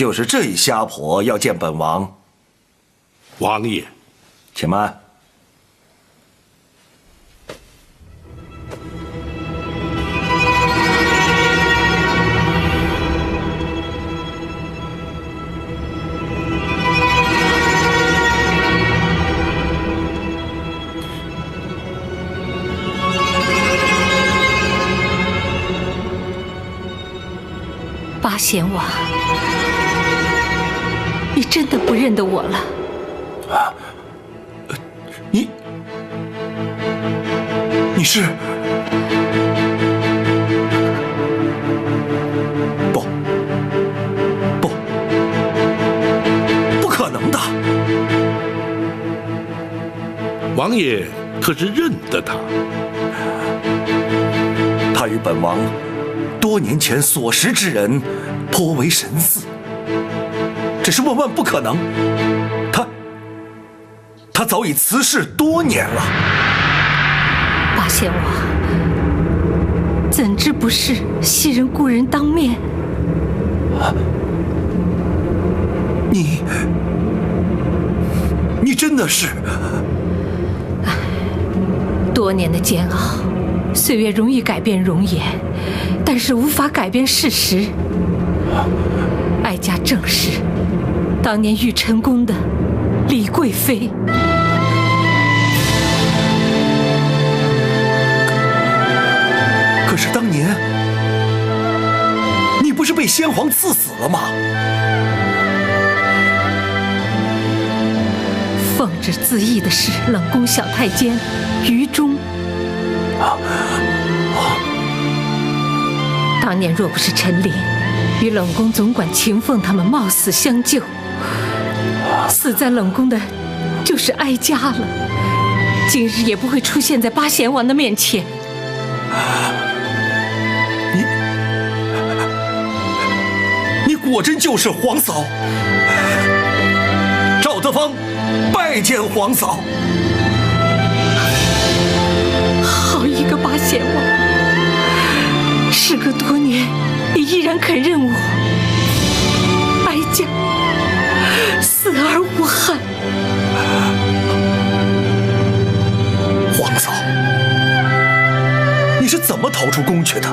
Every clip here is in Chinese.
就是这一瞎婆要见本王。王爷，且慢。八贤王，你真的不认得我了？你是？不可能的！王爷可是认得他？他与本王多年前所识之人颇为神似，只是万万不可能。他早已辞世多年了。八贤王，怎知不是昔日故人当面？你真的是？多年的煎熬，岁月容易改变容颜，但是无法改变事实。哀家正是当年玉成宫的李贵妃。可是当年你不是被先皇赐死了吗？奉旨自缢的是冷宫小太监于忠。当年若不是陈琳与冷宫总管秦凤他们冒死相救，死在冷宫的就是哀家了，今日也不会出现在八贤王的面前。你果真就是皇嫂？赵德芳拜见皇嫂。好一个八贤王，时隔多年，你依然肯认我。哀家死而无憾。皇嫂，你是怎么逃出宫去的？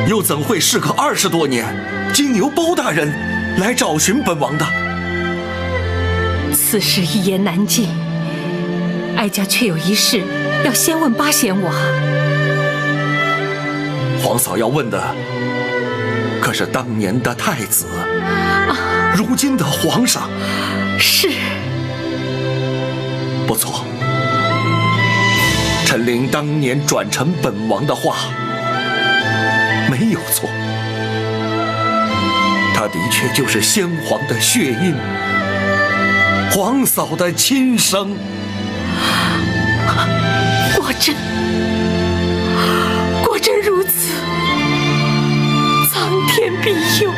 又怎会事隔20多年，经由包大人来找寻本王的？此事一言难尽，哀家却有一事要先问八贤王。皇嫂要问的，可是当年的太子，如今的皇上。是。不错，陈琳当年转承本王的话没有错，他的确就是先皇的血印，皇嫂的亲生。果真如此，苍天庇佑。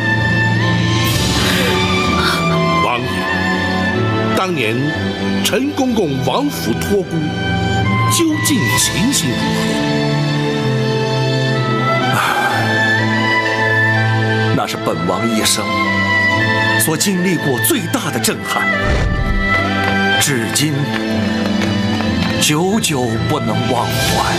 王爷，当年陈公公王府托孤，究竟情形如何？那是本王一生所经历过最大的震撼，至今久久不能忘怀。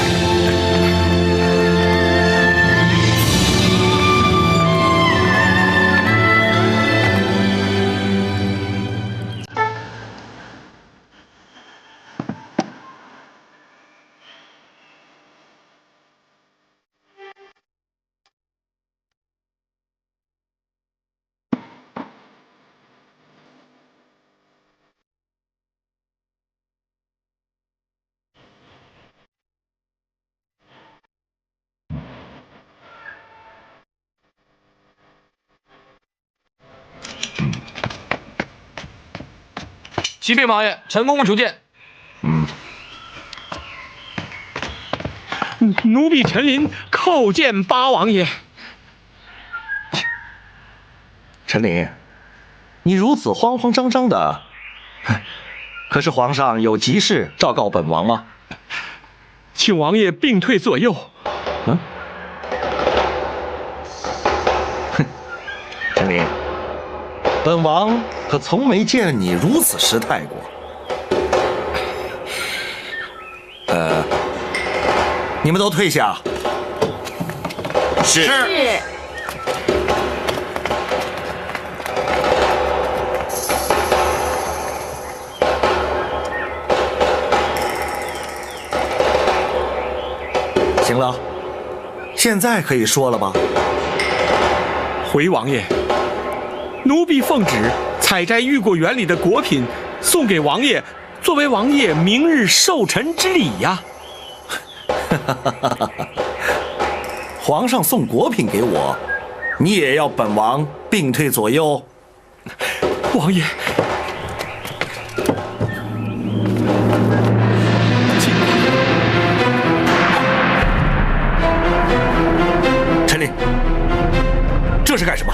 启禀王爷，陈公公求见。奴婢陈琳叩见八王爷。陈琳，你如此慌慌张张的，可是皇上有急事昭告本王吗？请王爷并退左右。陈琳，本王可从没见你如此失态过。你们都退下。是。行了，现在可以说了吧？回王爷，奴婢奉旨采摘御果园里的果品，送给王爷，作为王爷明日寿辰之礼呀。皇上送果品给我，你也要本王并退左右？王爷，陈琳，这是干什么？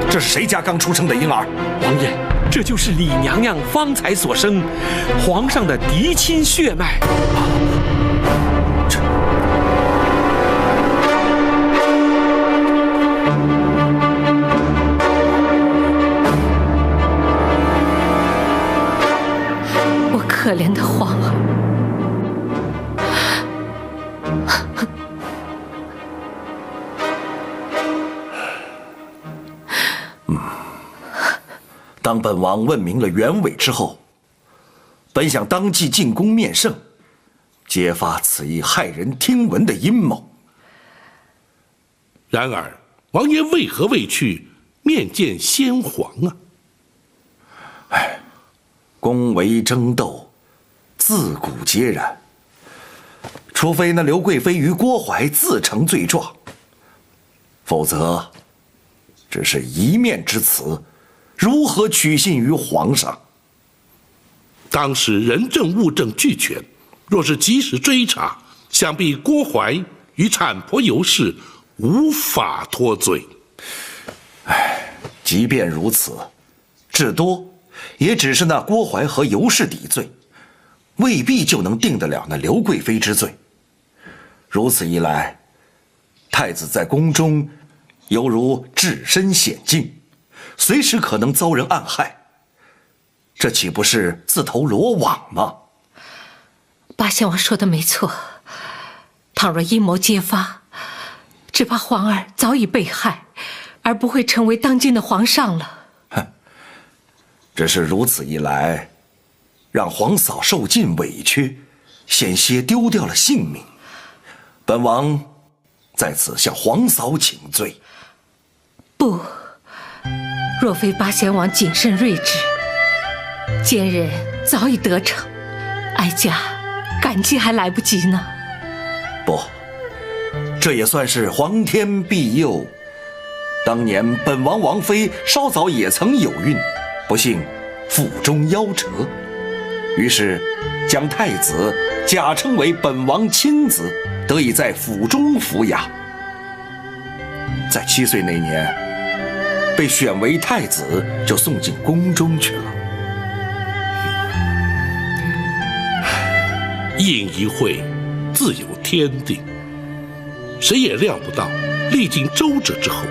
这是谁家刚出生的婴儿？王爷，这就是李娘娘方才所生，皇上的嫡亲血脉。可怜的皇儿，当本王问明了原委之后，本想当即进宫面圣，揭发此一骇人听闻的阴谋。然而，王爷为何未去面见先皇啊？宫闱争斗，自古皆然。除非那刘贵妃与郭槐自成罪状，否则，只是一面之词，如何取信于皇上？当时人证物证俱全，若是及时追查，想必郭槐与产婆尤氏无法脱罪。即便如此，至多也只是那郭槐和尤氏抵罪，未必就能定得了那刘贵妃之罪。如此一来，太子在宫中犹如置身险境，随时可能遭人暗害，这岂不是自投罗网吗？八仙王说的没错，倘若阴谋揭发，只怕皇儿早已被害，而不会成为当今的皇上了。只是如此一来，让皇嫂受尽委屈，险些丢掉了性命。本王在此向皇嫂请罪。不，若非八仙王谨慎睿智，奸人早已得逞，哀家感激还来不及呢。不，这也算是皇天庇佑。当年本王王妃稍早也曾有孕，不幸腹中夭折，于是将太子假称为本王亲子，得以在府中抚养。在7岁那年，被选为太子，就送进宫中去了。应一会，自有天定。谁也料不到，历经周折之后，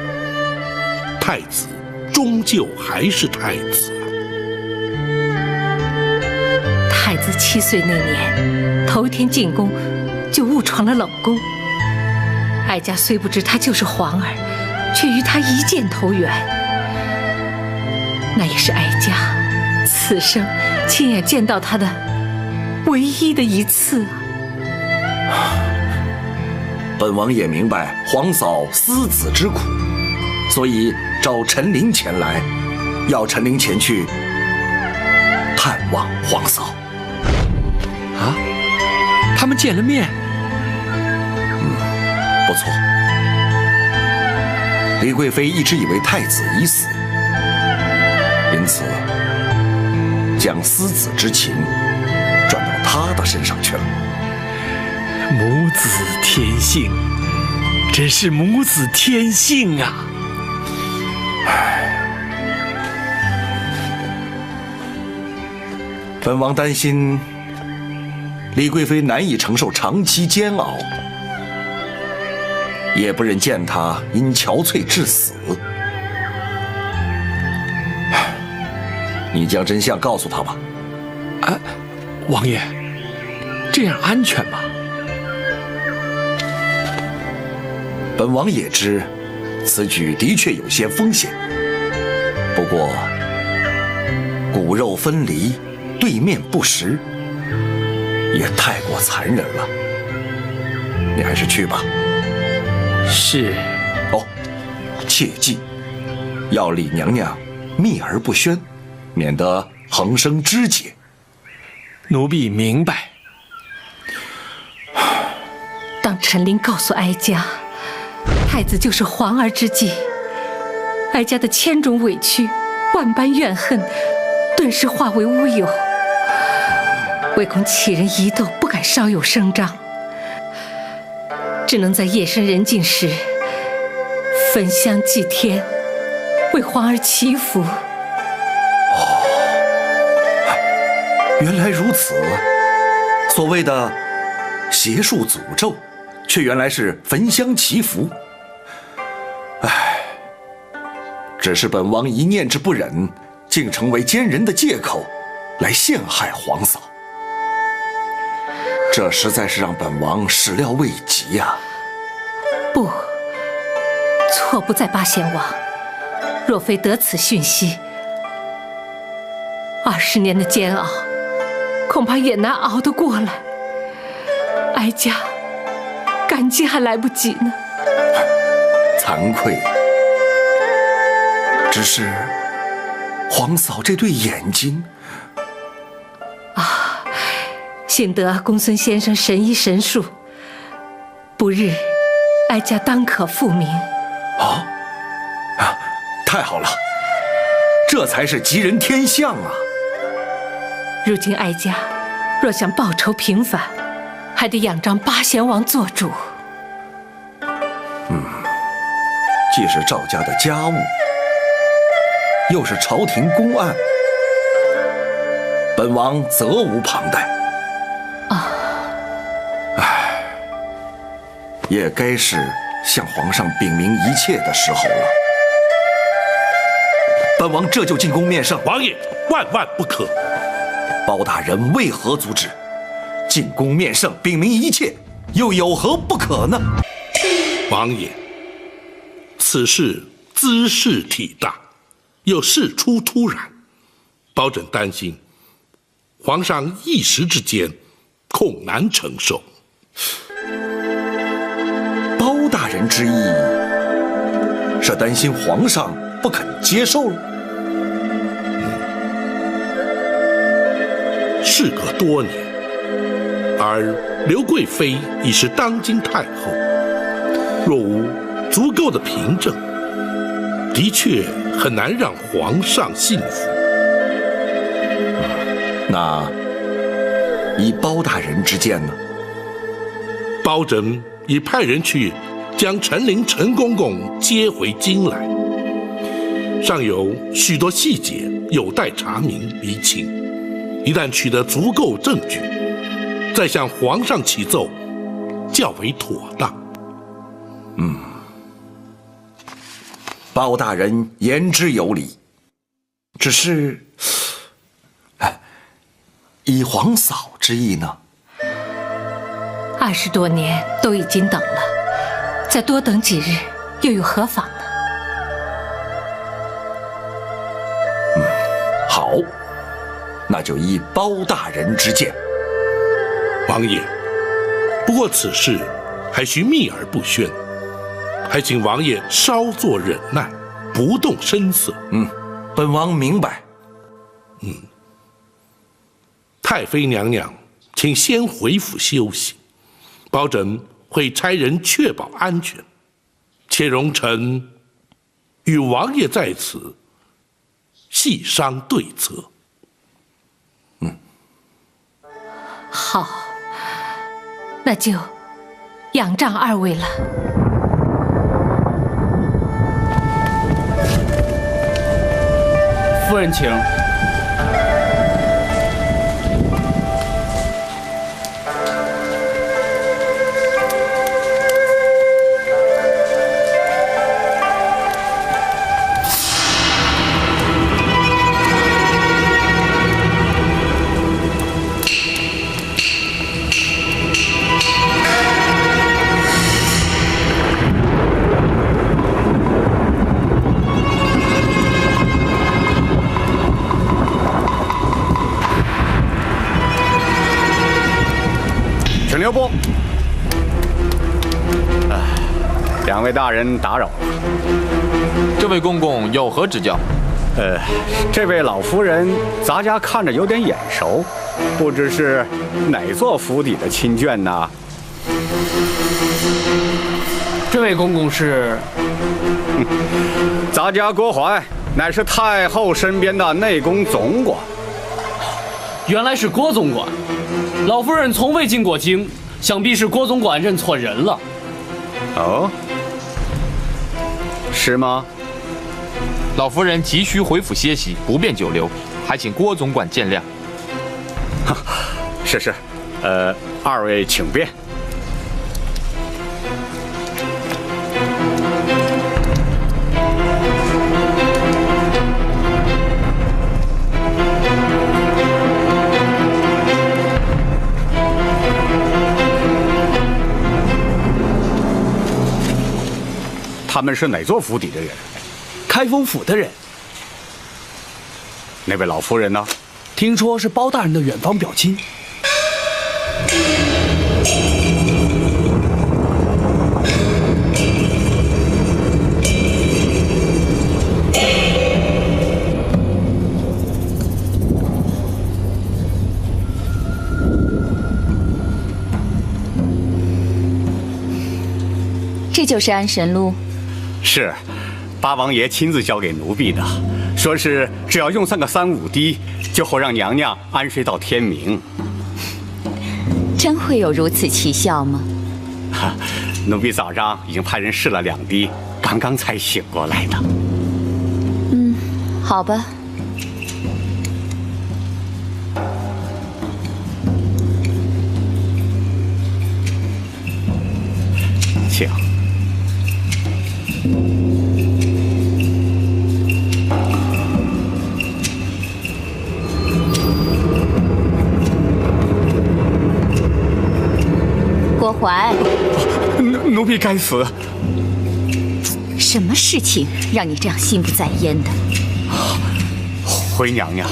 太子终究还是太子啊。太子7岁那年，头一天进宫，就误闯了冷宫。哀家虽不知他就是皇儿，却与他一箭投缘。那也是哀家此生亲眼见到他的唯一的一次啊。本王也明白皇嫂思子之苦，所以召陈琳前来，要陈琳前去探望皇嫂。啊，他们见了面。不错。李贵妃一直以为太子已死，因此将思子之情转到他的身上去了。母子天性，真是母子天性啊！本王担心李贵妃难以承受长期煎熬，也不忍见她因憔悴致死。你将真相告诉他吧。王爷，这样安全吗？本王也知，此举的确有些风险。不过，骨肉分离，对面不识，也太过残忍了。你还是去吧。是。哦，切记，要李娘娘秘而不宣，免得横生枝节。奴婢明白。当陈琳告诉哀家，太子就是皇儿之际，哀家的千种委屈、万般怨恨，顿时化为乌有。唯恐杞人疑窦，不敢稍有声张，只能在夜深人静时焚香祭天，为皇儿祈福。原来如此，所谓的邪术诅咒，却原来是焚香祈福。唉，只是本王一念之不忍，竟成为奸人的借口，来陷害皇嫂。这实在是让本王始料未及呀！不，错不在八贤王。若非得此讯息，20年的煎熬，恐怕也难熬得过来。哀家感激还来不及呢。惭愧，只是皇嫂这对眼睛啊，幸得公孙先生神医神术，不日哀家当可复明。太好了，这才是吉人天相啊！如今哀家若想报仇平反，还得仰仗八贤王做主。既是赵家的家务，又是朝廷公案，本王责无旁贷。也该是向皇上禀明一切的时候了。本王这就进宫面圣。王爷，万万不可！包大人为何阻止？进宫面圣，禀明一切，又有何不可呢？王爷，此事兹事体大，又事出突然，包拯担心皇上一时之间恐难承受。包大人之意是担心皇上不肯接受了。事隔多年，而刘贵妃已是当今太后，若无足够的凭证，的确很难让皇上信服。那以包大人之见呢？包拯已派人去将陈琳、陈公公接回京来，尚有许多细节有待查明厘清。一旦取得足够证据，再向皇上启奏，较为妥当。包大人言之有理，只是，以皇嫂之意呢？20多年都已经等了，再多等几日又有何妨呢？好，那就依包大人之见。王爷，不过此事还需秘而不宣，还请王爷稍作忍耐，不动声色。本王明白。太妃娘娘，请先回府休息，包拯会差人确保安全，且容臣与王爷在此细商对策。好，那就仰仗二位了。夫人请。留步！两位大人打扰了。这位公公有何指教？这位老夫人，咱家看着有点眼熟，不知是哪座府邸的亲眷呢？这位公公是？咱家郭槐乃是太后身边的内宫总管。原来是郭总管，老夫人从未进过京，想必是郭总管认错人了。哦，是吗？老夫人急需回府歇息，不便久留，还请郭总管见谅。是，二位请便。他们是哪座府邸的人？开封府的人。那位老夫人呢？听说是包大人的远房表亲。这就是安神路。是，八王爷亲自交给奴婢的，说是只要用上个3、5滴，就好让娘娘安睡到天明。真会有如此奇效吗？奴婢早上已经派人试了2滴，刚刚才醒过来的。好吧。请。郭槐，奴婢该死。什么事情让你这样心不在焉的？回娘娘，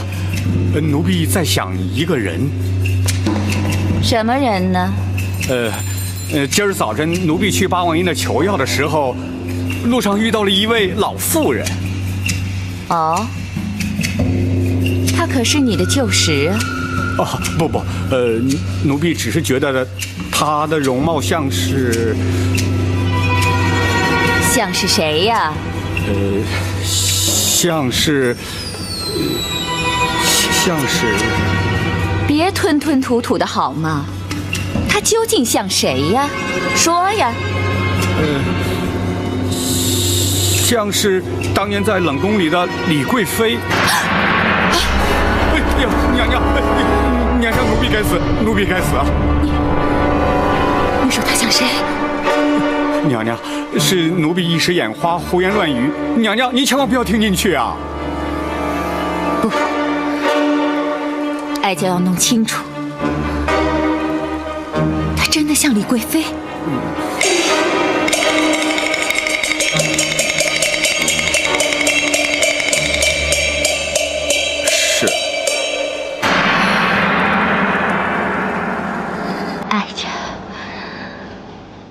奴婢在想一个人。什么人呢？今儿早晨奴婢去八王爷那求药的时候，路上遇到了一位老妇人。哦，她可是你的旧识啊？哦，不，奴婢只是觉得她的容貌像是谁呀？像是。别吞吞吐吐的好吗？她究竟像谁呀？说呀。像是当年在冷宫里的李贵妃。哎呀，娘娘，奴婢该死啊！你说她像谁？娘娘，是奴婢一时眼花，胡言乱语。娘娘，您千万不要听进去啊！不，哀家要弄清楚，她真的像李贵妃？是。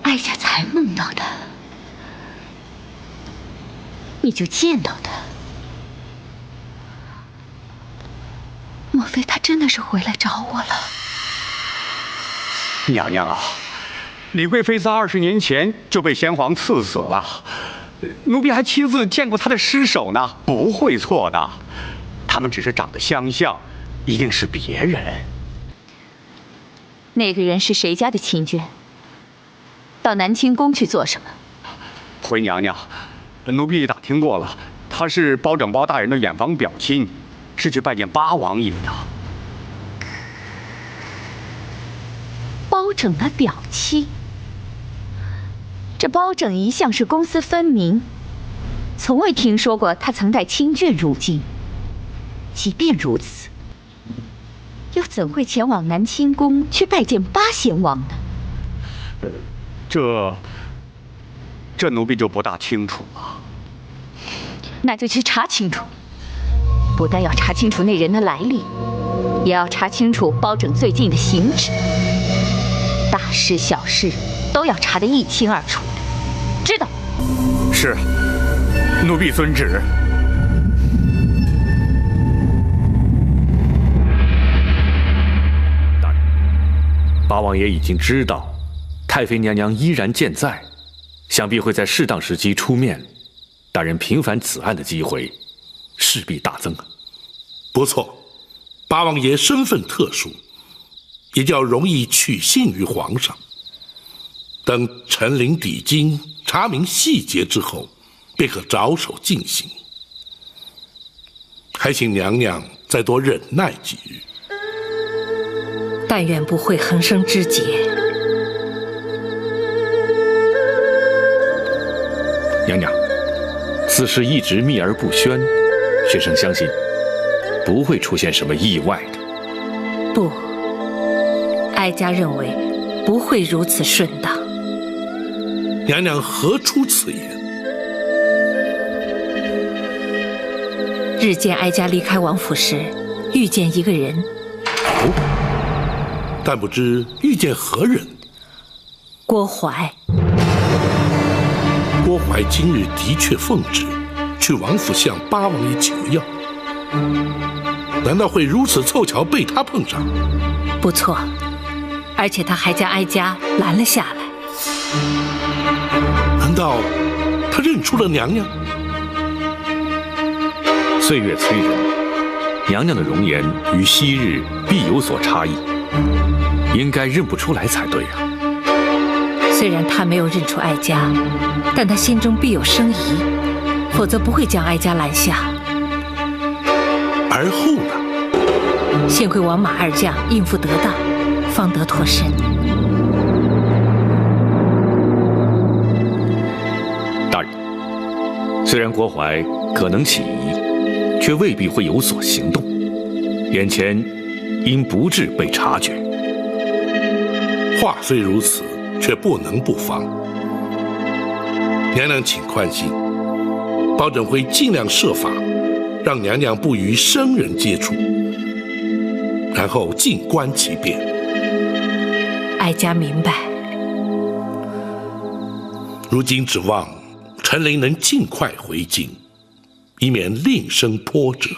哀家才梦到的，你就见到的。莫非他真的是回来找我了？娘娘啊，李贵妃在20年前就被先皇赐死了，奴婢还亲自见过她的尸首呢，不会错的。他们只是长得相像，一定是别人。那个人是谁家的亲眷？到南清宫去做什么？回娘娘，奴婢打听过了，他是包拯包大人的远房表亲，是去拜见八王爷的。包拯的表亲？这包拯一向是公私分明，从未听说过他曾带亲眷入京。即便如此，又怎会前往南清宫去拜见八贤王呢？这奴婢就不大清楚了。那就去查清楚，不但要查清楚那人的来历，也要查清楚包拯最近的行止。大事小事都要查得一清二楚的，知道？是，奴婢遵旨。大人，八王爷已经知道太妃娘娘依然健在，想必会在适当时机出面。大人平反此案的机会势必大增。不错，八王爷身份特殊，也较容易取信于皇上。等陈琳抵京，查明细节之后，便可着手进行。还请娘娘再多忍耐几日。但愿不会横生枝节。娘娘，此事一直秘而不宣，学生相信不会出现什么意外的。不，哀家认为不会如此顺当。娘娘何出此言？日间哀家离开王府时，遇见一个人。哦，但不知遇见何人？郭槐。郭槐今日的确奉旨去王府向八王爷请药，难道会如此凑巧被他碰上？不错，而且他还将哀家拦了下来。难道他认出了娘娘？岁月催人，娘娘的容颜与昔日必有所差异，应该认不出来才对啊。虽然他没有认出哀家，但他心中必有生疑，否则不会将哀家拦下。而后呢？幸亏王马二将应付得当，方得脱身。大人，虽然郭槐可能起疑，却未必会有所行动，眼前应不致被察觉。话虽如此，却不能不防。娘娘请宽心，包拯会尽量设法让娘娘不与生人接触，然后静观其变。哀家明白。如今指望陈琳能尽快回京，以免另生波折。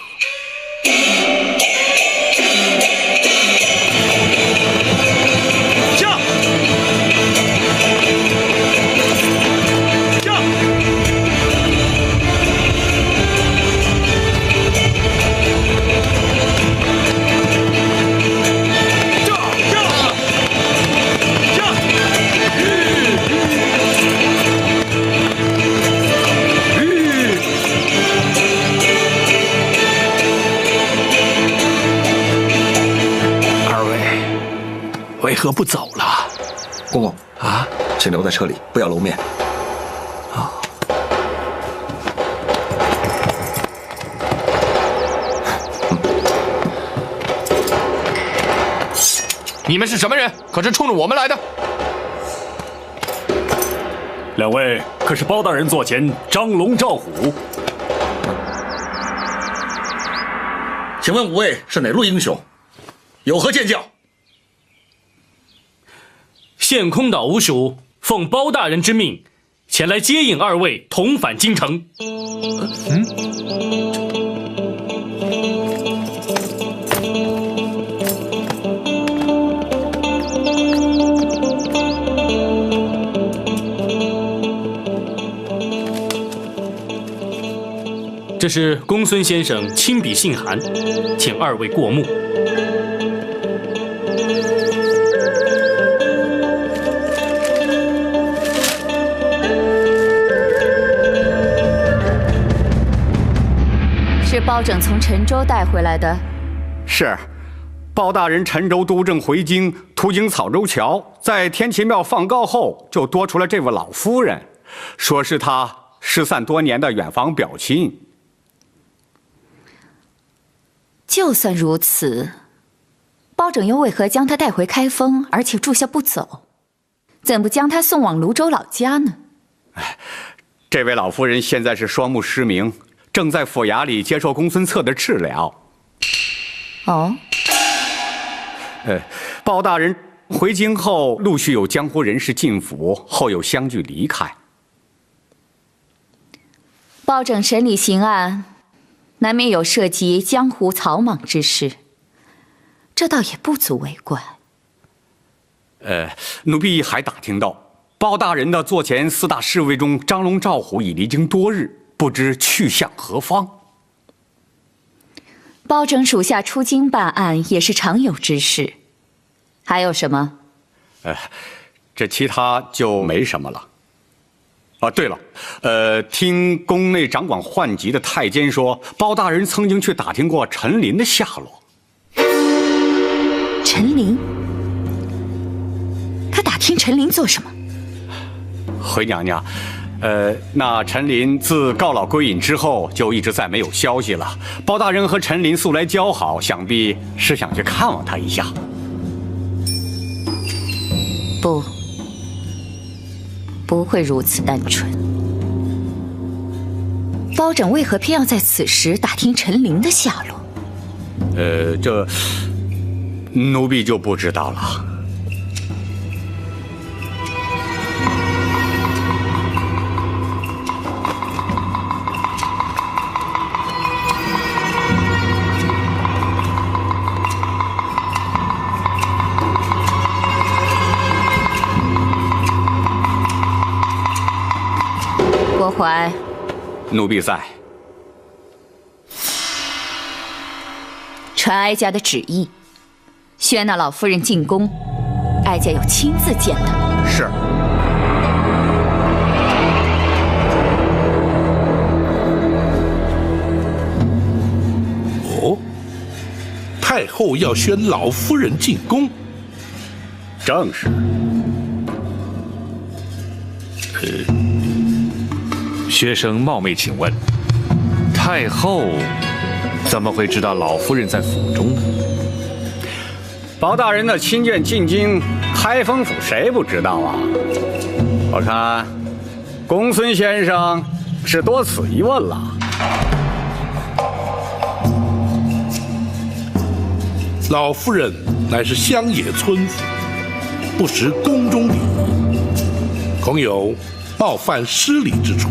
为何不走了？公公啊，请留在车里，不要露面。啊！你们是什么人？可是冲着我们来的？两位可是包大人座前张龙赵虎？请问五位是哪路英雄？有何见教？现空岛吴蜀奉包大人之命，前来接引二位同返京城。这是公孙先生亲笔信函，请二位过目。是包拯从陈州带回来的。是，包大人陈州督政回京，途经草州桥，在天齐庙放告后，就多出了这位老夫人，说是他失散多年的远房表亲。就算如此，包拯又为何将他带回开封，而且住下不走？怎不将他送往泸州老家呢？这位老夫人现在是双目失明，正在府衙里接受公孙策的治疗。哦，包大人回京后，陆续有江湖人士进府，后又相继离开。包拯审理刑案，难免有涉及江湖草莽之事，这倒也不足为怪。奴婢还打听到，包大人的座前4大侍卫中，张龙、赵虎已离京多日，不知去向何方。包拯属下出京办案也是常有之事，还有什么？这其他就没什么了。对了，听宫内掌管宦籍的太监说，包大人曾经去打听过陈琳的下落。陈琳？他打听陈琳做什么？回娘娘，那陈琳自告老归隐之后，就一直再没有消息了。包大人和陈琳素来交好，想必是想去看望她一下。不会如此单纯。包拯为何偏要在此时打听陈琳的下落？这奴婢就不知道了。国怀，奴婢在。传哀家的旨意，宣那老夫人进宫，哀家要亲自见她。是。哦，太后要宣老夫人进宫，正是。学生冒昧请问，太后怎么会知道老夫人在府中呢？包大人的亲眷进京，开封府谁不知道啊？我看公孙先生是多此一问了。老夫人乃是乡野村妇，不识宫中礼仪，恐有冒犯失礼之处，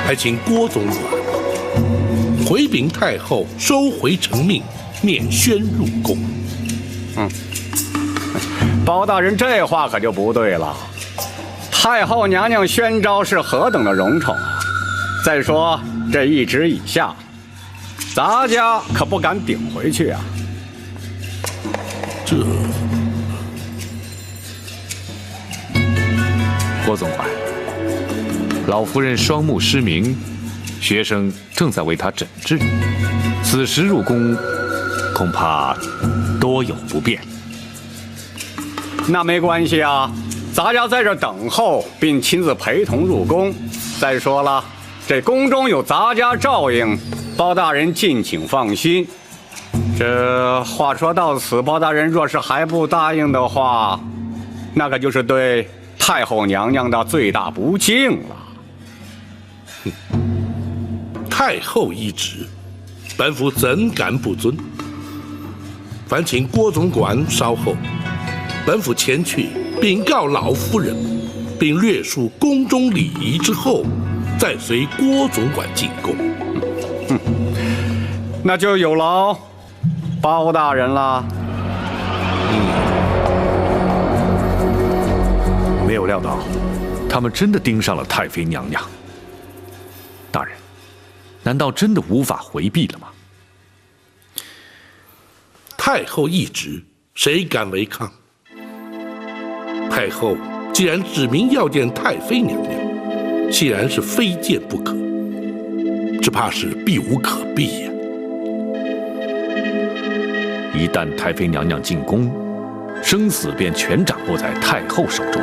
还请郭总管回禀太后，收回成命，免宣入宫。包大人这话可就不对了。太后娘娘宣召是何等的荣宠啊！再说这一旨以下，咱家可不敢顶回去啊。郭总管，老夫人双目失明，学生正在为她诊治，此时入宫，恐怕多有不便。那没关系啊，咱家在这等候，并亲自陪同入宫。再说了，这宫中有咱家照应，包大人敬请放心。这话说到此，包大人若是还不答应的话，那可就是对太后娘娘的最大不敬了。太后懿旨，本府怎敢不遵？烦请郭总管稍后，本府前去禀告老夫人，并略述宫中礼仪之后，再随郭总管进宫。那就有劳包大人了。没有料到，他们真的盯上了太妃娘娘。大人，难道真的无法回避了吗？太后懿旨，谁敢违抗？太后既然指明要见太妃娘娘，既然是非见不可，只怕是避无可避呀。一旦太妃娘娘进宫，生死便全掌握在太后手中，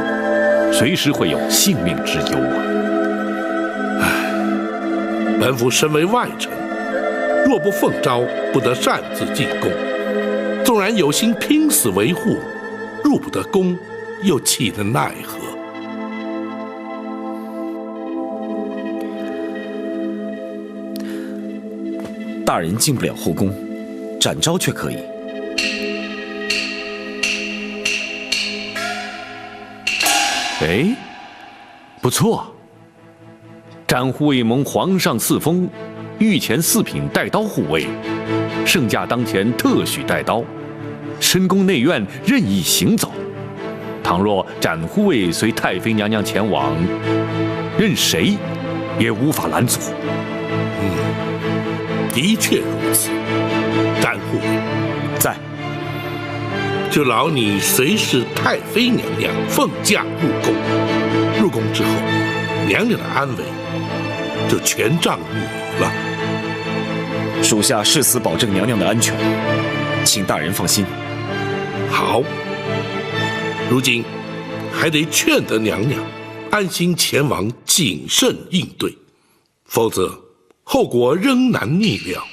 随时会有性命之忧啊！本府身为外臣，若不奉诏，不得擅自进宫。纵然有心拼死维护，入不得宫，又岂能奈何？大人进不了后宫，展昭却可以。哎，不错。展护卫蒙皇上赐封，御前4品带刀护卫，圣驾当前特许带刀，深宫内院任意行走。倘若展护卫随太妃娘娘前往，任谁也无法拦阻。的确如此。展护卫在，就劳你随侍太妃娘娘奉驾入宫。入宫之后，娘娘的安危就全仗你了。属下誓死保证娘娘的安全，请大人放心。好，如今还得劝得娘娘安心前往，谨慎应对，否则后果仍难逆料。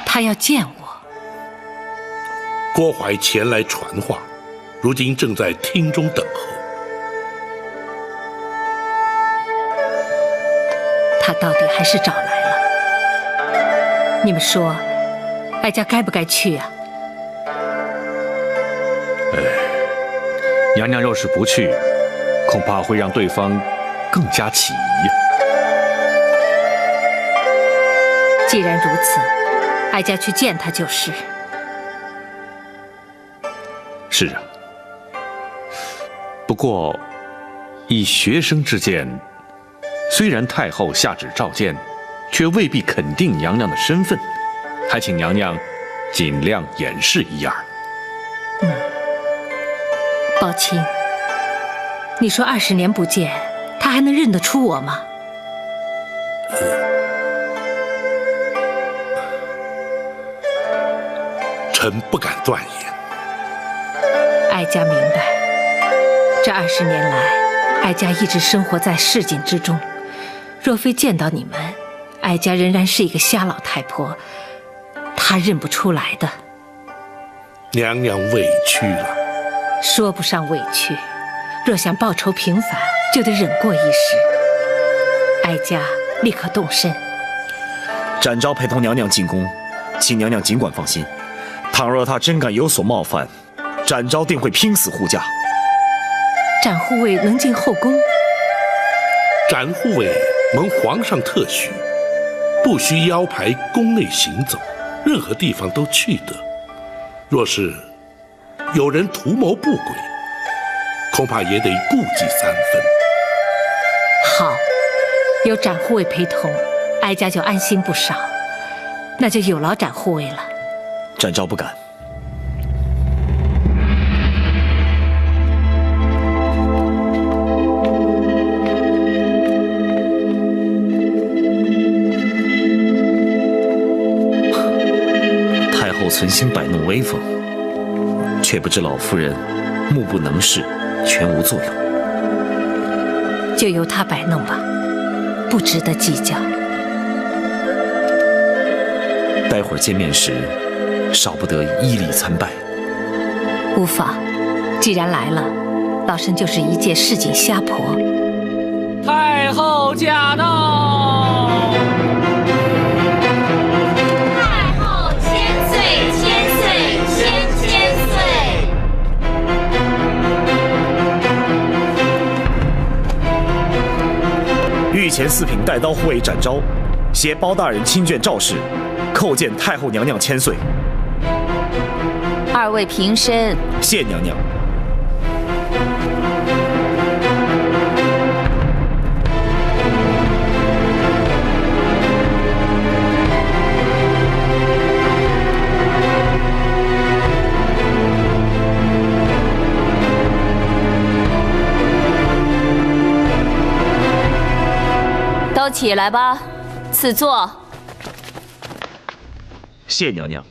他要见我。郭槐前来传话，如今正在厅中等候。他到底还是找来了。你们说，哀家该不该去啊？娘娘要是不去，恐怕会让对方更加起疑呀。既然如此，哀家去见他就是。是啊，不过以学生之见，虽然太后下旨召见，却未必肯定娘娘的身份，还请娘娘尽量掩饰一二。宝清，你说20年不见，他还能认得出我吗？臣不敢断言。哀家明白，这20年来，哀家一直生活在市井之中。若非见到你们，哀家仍然是一个瞎老太婆，他认不出来的。娘娘委屈了。说不上委屈，若想报仇平反，就得忍过一时。哀家立刻动身。展昭陪同娘娘进宫，请娘娘尽管放心。倘若他真敢有所冒犯，展昭定会拼死护驾。展护卫能进后宫？展护卫蒙皇上特许，不需腰牌宫内行走，任何地方都去得。若是有人图谋不轨，恐怕也得顾忌3分。好，有展护卫陪同，哀家就安心不少。那就有劳展护卫了。展昭不敢。太后存心摆弄威风，却不知老夫人目不能视，全无作用。就由他摆弄吧，不值得计较。待会儿见面时，少不得依礼参拜。无妨，既然来了，老身就是一介市井瞎婆。太后驾到！太后千岁，千岁，千岁！御前4品带刀护卫展昭，携包大人亲眷赵氏，叩见太后娘娘千岁。2位平身。谢娘娘。都起来吧，赐座。谢娘娘。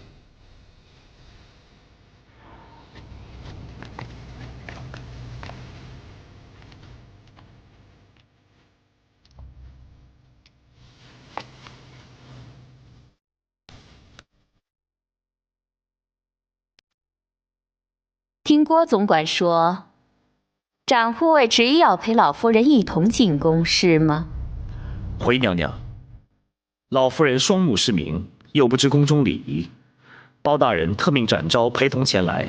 听郭总管说，展护卫执意要陪老夫人一同进宫，是吗？回娘娘，老夫人双目失明，又不知宫中礼仪，包大人特命展昭陪同前来，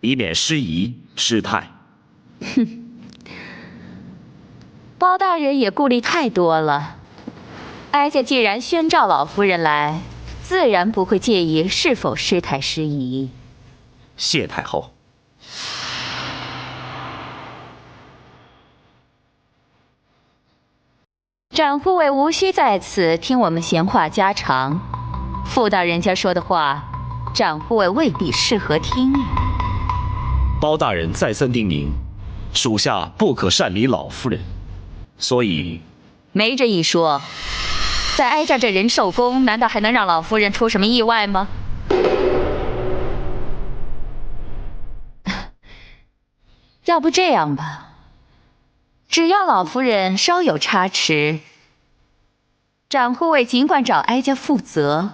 以免失仪失态。哼，包大人也顾虑太多了。哀家既然宣召老夫人来，自然不会介意是否失态失仪。谢太后。展护卫无需在此听我们闲话家常，傅大人家说的话，展护卫未必适合听。包大人再三叮咛，属下不可擅离老夫人，所以没这一说。在哀家这人寿宫，难道还能让老夫人出什么意外吗？要不这样吧，只要老夫人稍有差池，展护卫尽管找哀家负责，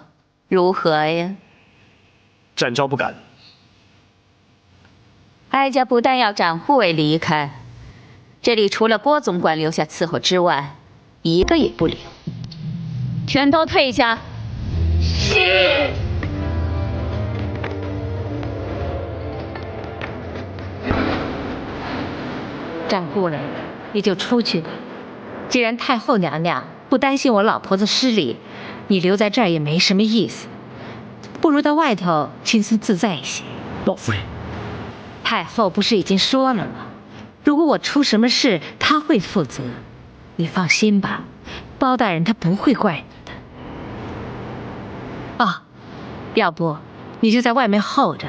如何呀？展昭不敢。哀家不但要展护卫离开，这里除了郭总管留下伺候之外，一个也不留，全都退下。是。展护人，你就出去吧。既然太后娘娘不担心我老婆子失礼，你留在这儿也没什么意思，不如到外头轻松自在一些。老夫人，太后不是已经说了吗？如果我出什么事，她会负责。你放心吧，包大人他不会怪你的。啊，要不你就在外面候着，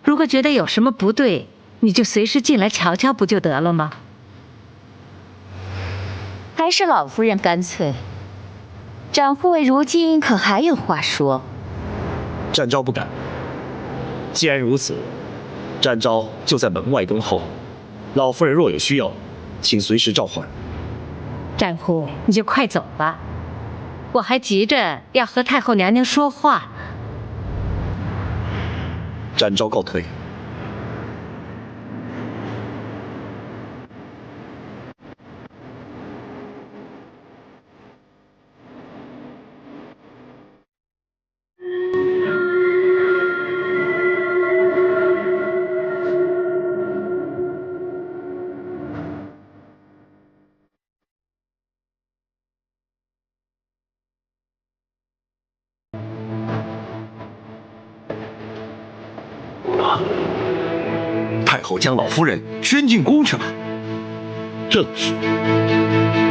如果觉得有什么不对，你就随时进来瞧瞧，不就得了吗？还是老夫人干脆。展护卫如今可还有话说。展昭不敢。既然如此，展昭就在门外恭候。老夫人若有需要，请随时召唤。展护，你就快走吧，我还急着要和太后娘娘说话。展昭告退。太后将老夫人宣进宫去了。正是。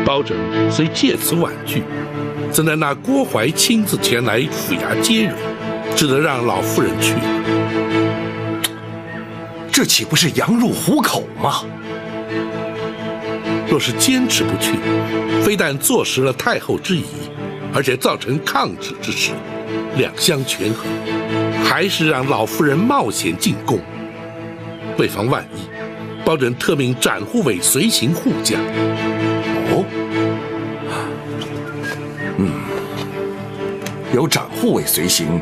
包拯虽借此婉拒，怎奈那郭槐亲自前来府衙接人，只得让老夫人去了。这岂不是羊入虎口吗？若是坚持不去，非但坐实了太后之疑，而且造成抗旨之势，两相权衡，还是让老夫人冒险进宫。为防万一，包拯特命展护卫随行护驾。哦，有展护卫随行，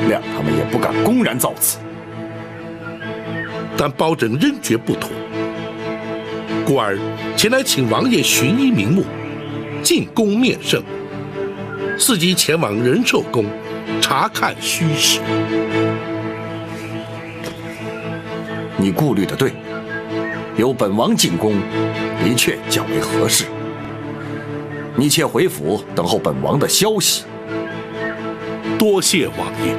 谅他们也不敢公然造次。但包拯仍觉不妥，故而前来请王爷寻医名目，进宫面圣，伺机前往仁寿宫查看虚实。你顾虑的对，由本王进宫，的确较为合适。你且回府等候本王的消息。多谢王爷。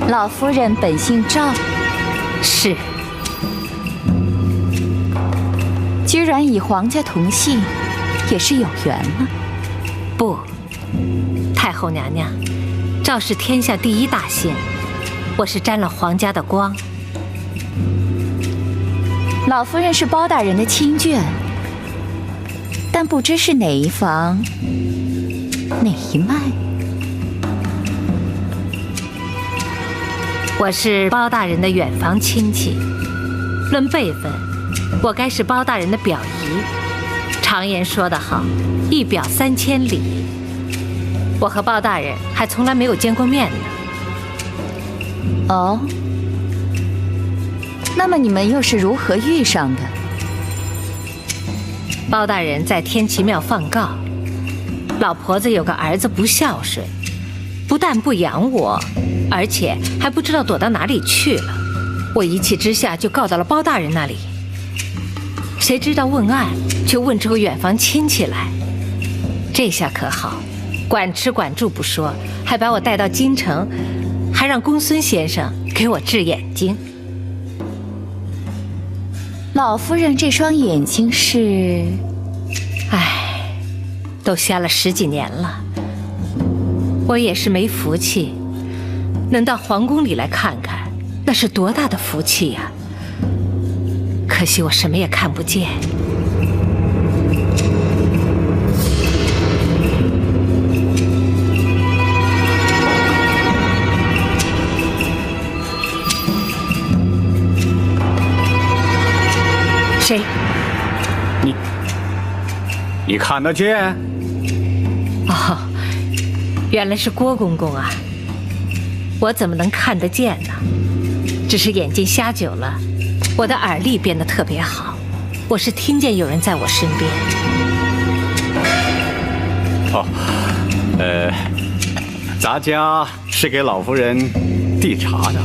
老夫人本姓赵，是。居然与皇家同姓，也是有缘了。不，太后娘娘，赵是天下第一大姓，我是沾了皇家的光。老夫人是包大人的亲眷，但不知是哪一房，哪一脉。我是包大人的远房亲戚，论辈分，我该是包大人的表姨。常言说得好，一表3000里。我和包大人还从来没有见过面呢。哦，那么你们又是如何遇上的？包大人在天齐庙放告，老婆子有个儿子不孝顺，不但不养我，而且还不知道躲到哪里去了。我一气之下就告到了包大人那里。谁知道问案却问出个远房亲戚来，这下可好，管吃管住不说，还把我带到京城，还让公孙先生给我治眼睛。老夫人这双眼睛是……唉，都瞎了10几年了。我也是没福气，能到皇宫里来看看，那是多大的福气呀！可惜我什么也看不见。谁？你看得见？哦，原来是郭公公啊！我怎么能看得见呢？只是眼睛瞎久了，我的耳力变得特别好，我是听见有人在我身边。咱家是给老夫人递茶的。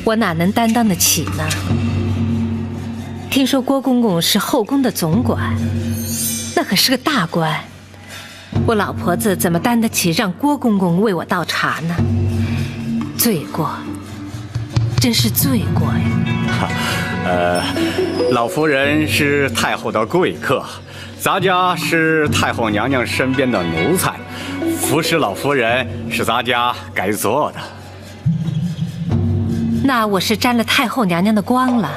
我哪能担当得起呢？听说郭公公是后宫的总管，那可是个大官，我老婆子怎么担得起让郭公公为我倒茶呢？罪过，真是罪过呀！老夫人是太后的贵客，咱家是太后娘娘身边的奴才，服侍老夫人是咱家该做的。那我是沾了太后娘娘的光了。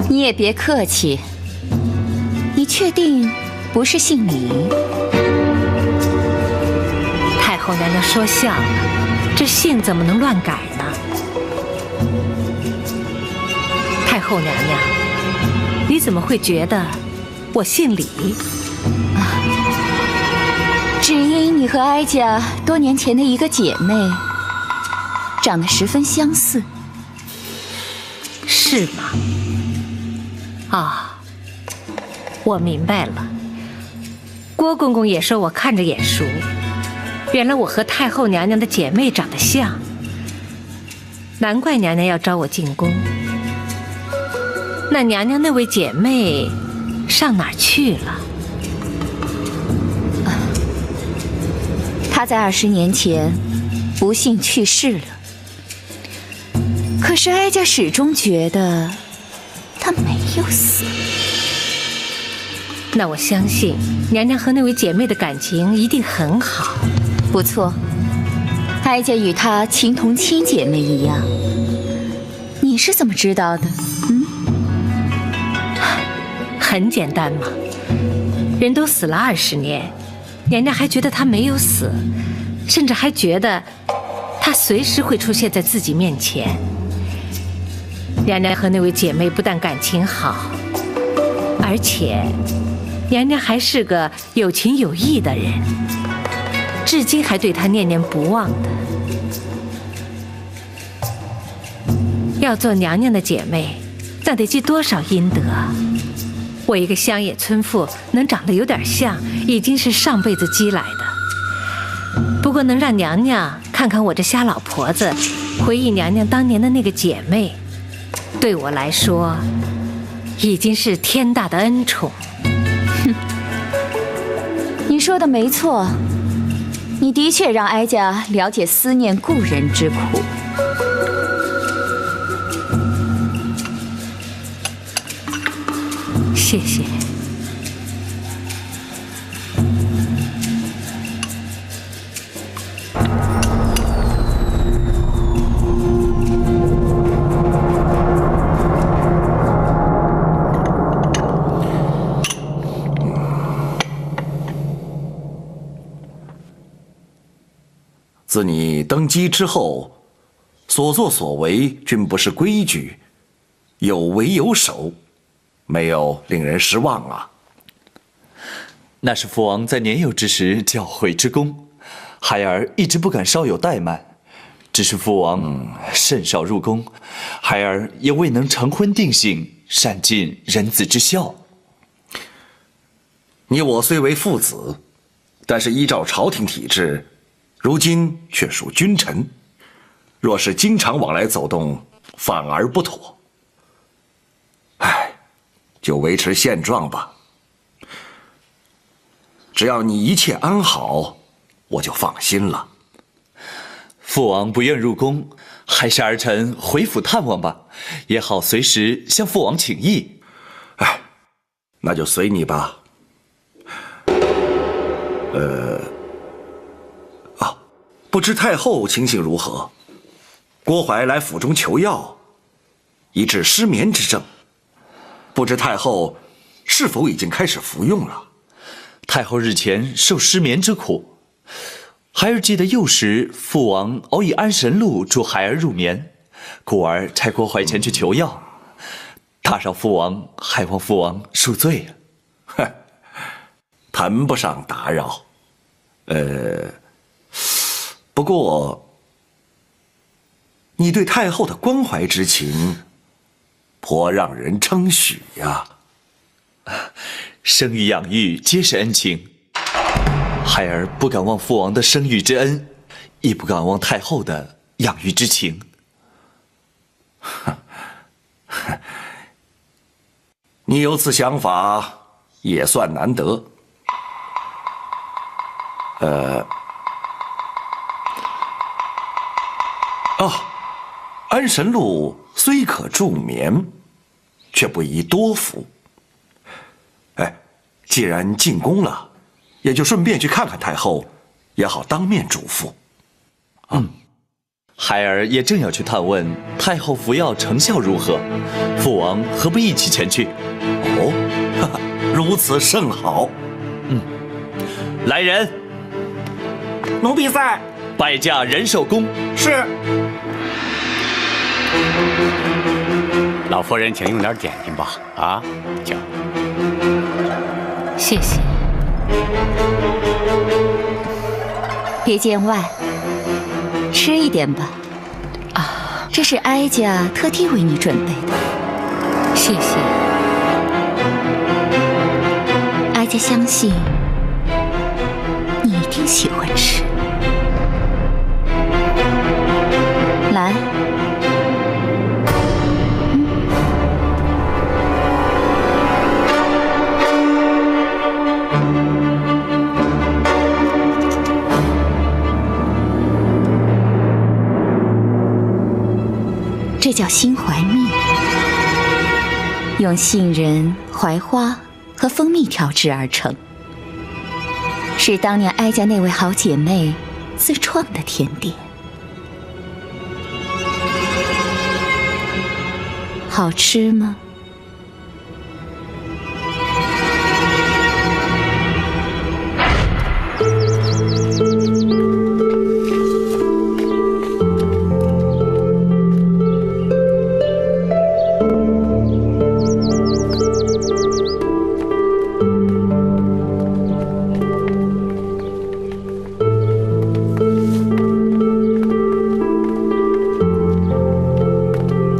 你也别客气，你确定不是姓李？太后娘娘说笑了，这姓怎么能乱改呢？太后娘娘，你怎么会觉得我姓李？只因你和哀家多年前的一个姐妹长得十分相似。是吗？啊，我明白了。郭公公也说我看着眼熟，原来我和太后娘娘的姐妹长得像，难怪娘娘要招我进宫。那娘娘那位姐妹上哪儿去了？她在20年前不幸去世了。可是哀家始终觉得她没有死。那我相信娘娘和那位姐妹的感情一定很好。不错，哀家与她情同亲姐妹一样。你是怎么知道的？很简单嘛，人都死了20年，娘娘还觉得她没有死，甚至还觉得她随时会出现在自己面前。娘娘和那位姐妹不但感情好，而且娘娘还是个有情有义的人，至今还对她念念不忘的。要做娘娘的姐妹，那得积多少阴德？我一个乡野村妇能长得有点像，已经是上辈子积来的。不过能让娘娘看看我这瞎老婆子，回忆娘娘当年的那个姐妹，对我来说已经是天大的恩宠。哼，你说的没错，你的确让哀家了解思念故人之苦。谢谢。自你登基之后，所作所为均不是规矩，有为有守，没有令人失望啊。那是父王在年幼之时教诲之功，孩儿一直不敢稍有怠慢。只是父王甚少入宫，孩儿也未能成婚定性，善尽人子之孝。你我虽为父子，但是依照朝廷体制，如今却属君臣。若是经常往来走动，反而不妥。唉，就维持现状吧。只要你一切安好，我就放心了。父王不愿入宫，还是儿臣回府探望吧，也好随时向父王请益。哎，那就随你吧。不知太后情形如何？郭槐来府中求药，以治失眠之症。不知太后是否已经开始服用了？太后日前受失眠之苦，孩儿记得幼时父王偶以安神露助孩儿入眠，故而差郭槐前去求药。打扰父王，还望父王恕罪了。哼，谈不上打扰。不过你对太后的关怀之情，颇让人称许呀。生育养育皆是恩情，孩儿不敢忘父王的生育之恩，亦不敢忘太后的养育之情。你有此想法，也算难得。安神露虽可助眠，却不宜多服。既然进宫了，也就顺便去看看太后，也好当面嘱咐。孩儿也正要去探问太后服药成效如何，父王何不一起前去？如此甚好。来人，奴婢在。拜驾仁寿宫。是。老夫人，请用点点心吧。啊，请。谢谢。别见外，吃一点吧。这是哀家特地为你准备的。谢谢。哀家相信你一定喜欢吃。来。这叫心怀蜜，用杏仁、槐花和蜂蜜调制而成，是当年哀家那位好姐妹自创的甜点。好吃吗？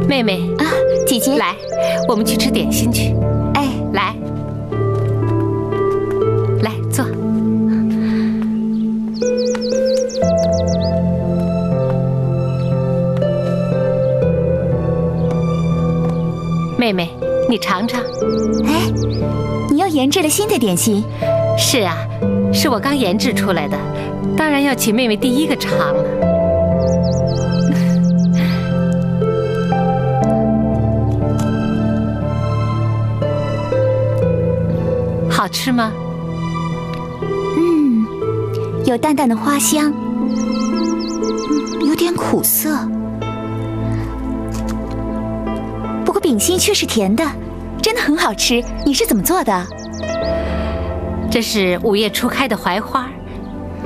妹妹啊，姐姐，来，我们去吃点心去。哎，来，来坐。妹妹，你尝尝。哎，你又研制了新的点心？是啊，是我刚研制出来的，当然要请妹妹第一个尝了。好吃吗？有淡淡的花香，有点苦涩，不过饼心却是甜的，真的很好吃。你是怎么做的？这是5月初开的槐花，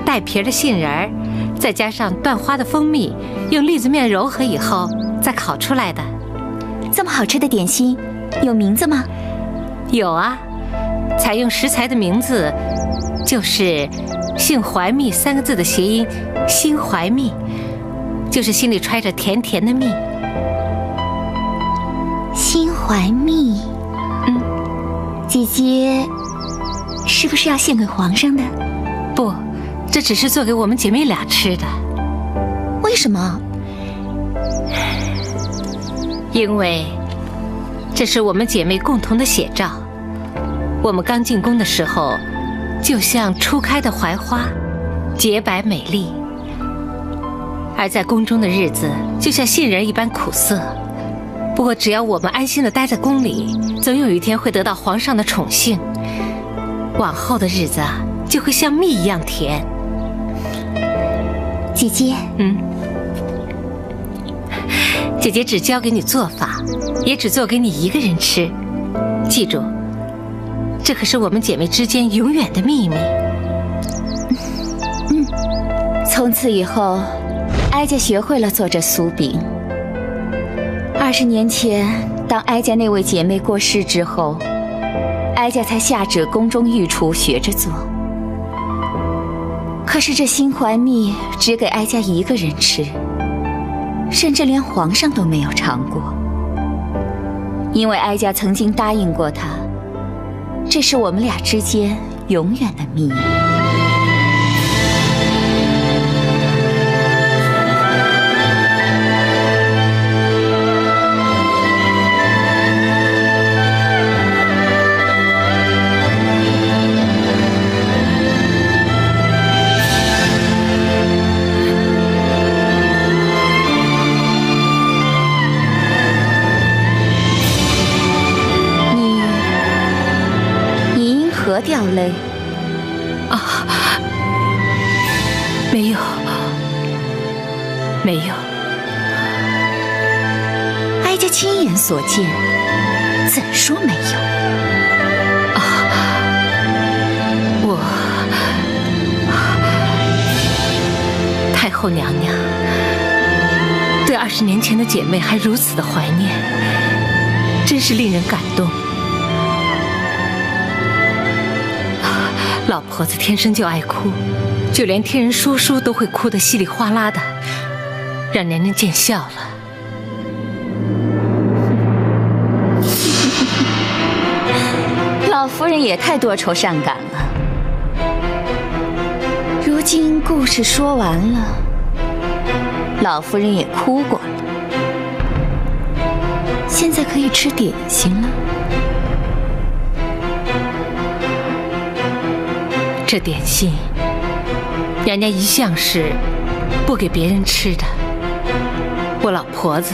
带皮的杏仁儿，再加上椴花的蜂蜜，用栗子面揉合以后再烤出来的。这么好吃的点心，有名字吗？有啊，采用食材的名字就是“杏怀蜜”3个字的谐音“心怀蜜”，就是心里揣着甜甜的蜜。心怀蜜，姐姐是不是要献给皇上的？不，这只是做给我们姐妹俩吃的。为什么？因为这是我们姐妹共同的写照。我们刚进宫的时候，就像初开的槐花，洁白美丽；而在宫中的日子，就像杏仁一般苦涩。不过，只要我们安心地待在宫里，总有一天会得到皇上的宠幸。往后的日子啊，就会像蜜一样甜。姐姐，姐姐只教给你做法，也只做给你一个人吃。记住，这可是我们姐妹之间永远的秘密。从此以后，哀家学会了做这酥饼。20年前，当哀家那位姐妹过世之后，哀家才下旨宫中御厨学着做。可是这心怀蜜只给哀家一个人吃，甚至连皇上都没有尝过。因为哀家曾经答应过他，这是我们俩之间永远的秘密。何掉泪？啊，没有，没有。哀家亲眼所见，怎说没有？太后娘娘对20年前的姐妹还如此的怀念，真是令人感动。老婆子天生就爱哭，就连听人说书都会哭得稀里哗啦的，让娘娘见笑了。老夫人也太多愁善感了。如今故事说完了，老夫人也哭过了，现在可以吃点心了。这点心，娘娘一向是不给别人吃的。我老婆子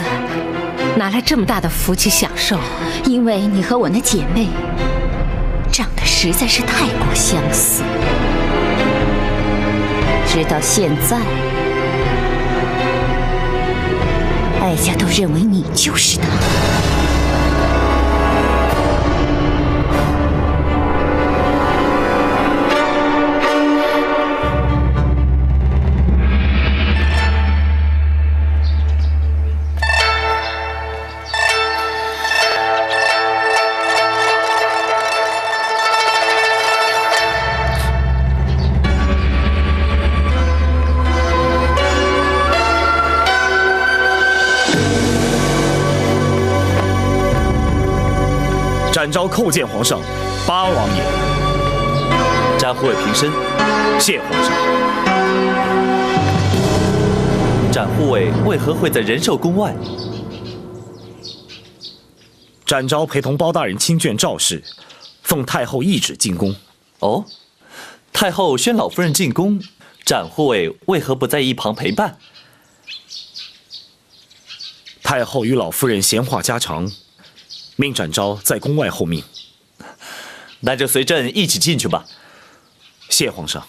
哪来这么大的福气享受？因为你和我那姐妹长得实在是太过相似，直到现在，哀家都认为你就是她。展昭叩见皇上，八王爷。展护卫平身，谢皇上。展护卫为何会在仁寿宫外？展昭陪同包大人亲眷赵氏，奉太后懿旨进宫。哦，太后宣老夫人进宫，展护卫为何不在一旁陪伴？太后与老夫人闲话家常，命展昭在宫外候命。那就随朕一起进去吧。谢皇上。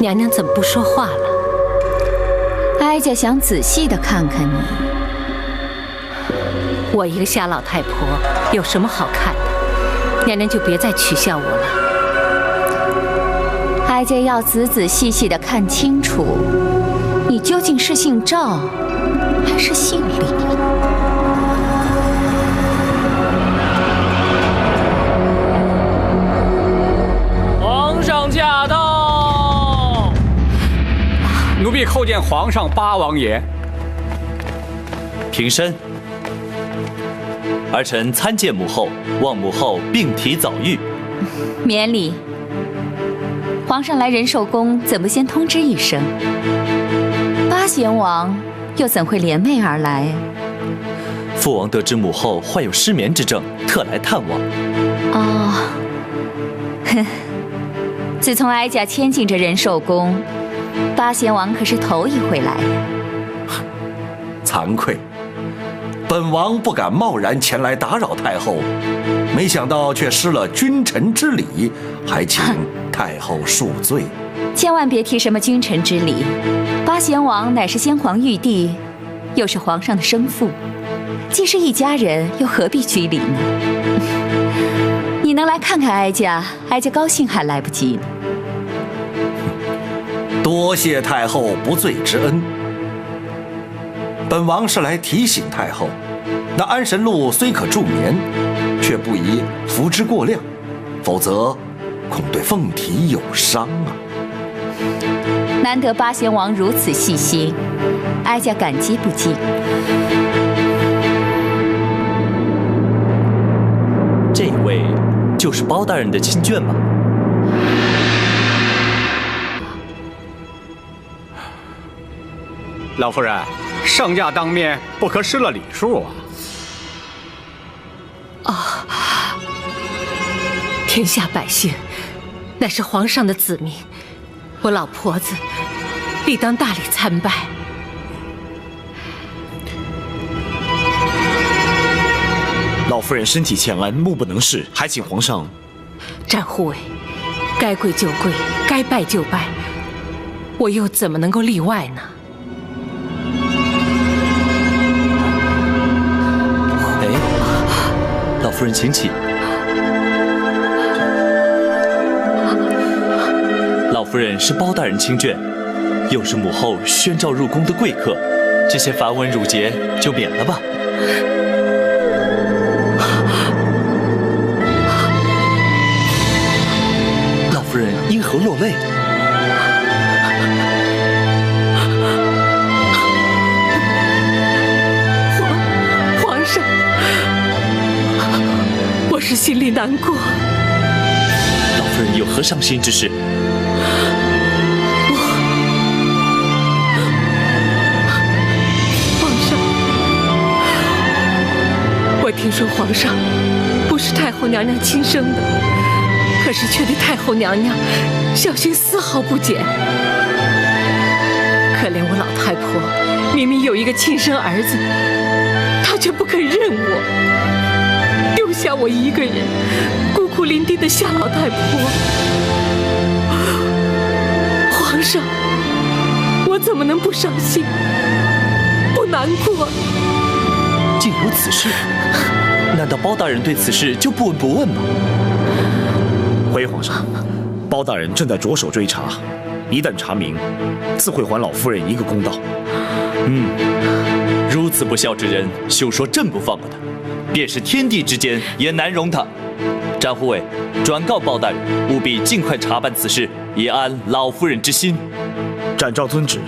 娘娘怎么不说话了？哀家想仔细的看看你。我一个瞎老太婆有什么好看的？娘娘就别再取笑我了。哀家要仔仔细细的看清楚，你究竟是姓赵，还是姓李？皇上驾到！奴婢叩见皇上八王爷。平身。儿臣参见母后，望母后病体早愈。免礼。皇上来仁寿宫，怎不先通知一声？八贤王又怎会联袂而来？父王得知母后患有失眠之症，特来探望。哦，哼，自从哀家迁进这仁寿宫，八贤王可是头一回来呀。惭愧，本王不敢贸然前来打扰太后，没想到却失了君臣之礼，还请太后恕罪。千万别提什么君臣之礼，八贤王乃是先皇玉帝，又是皇上的生父，既是一家人，又何必拘礼呢？你能来看看哀家，哀家高兴还来不及呢。多谢太后不罪之恩。本王是来提醒太后，那安神露虽可助眠，却不宜服之过量，否则恐对凤体有伤啊。难得八贤王如此细心，哀家感激不尽。这位就是包大人的亲眷吗？老夫人，圣驾当面，不可失了礼数啊！天下百姓乃是皇上的子民，我老婆子理当大礼参拜。老夫人身体欠安，目不能视，还请皇上。战护卫，该跪就跪，该拜就拜，我又怎么能够例外呢？老夫人请起。老夫人是包大人亲眷，又是母后宣召入宫的贵客，这些繁文缛节就免了吧。老夫人因何落泪？皇上，我是心里难过。老夫人有何伤心之事？我听说皇上不是太后娘娘亲生的，可是却对太后娘娘小心丝毫不减。可怜我老太婆，明明有一个亲生儿子，她却不肯认我，丢下我一个人孤苦伶仃的夏老太婆。皇上，我怎么能不伤心，不难过？竟有此事？难道包大人对此事就不闻不问吗？回皇上，包大人正在着手追查，一旦查明，自会还老夫人一个公道。如此不孝之人，休说朕不放过他，便是天地之间也难容他。战护卫，转告包大人，务必尽快查办此事，以安老夫人之心。展昭遵旨。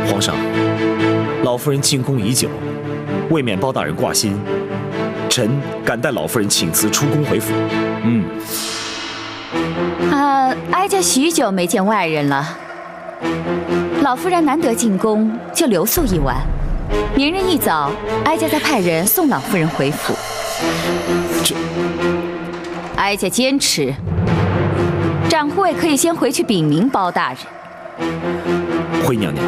皇上，老夫人进宫已久，未免包大人挂心，臣敢代老夫人请辞出宫回府。哀家许久没见外人了，老夫人难得进宫，就留宿一晚。明日一早，哀家再派人送老夫人回府。哀家坚持，展护卫可以先回去禀明包大人。惠娘娘，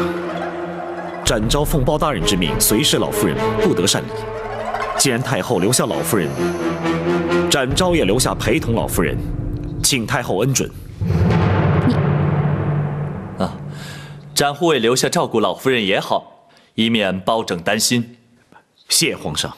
展昭奉包大人之命随侍老夫人，不得擅离。既然太后留下老夫人，展昭也留下陪同老夫人，请太后恩准。展护卫留下照顾老夫人也好，以免包拯担心。谢皇上。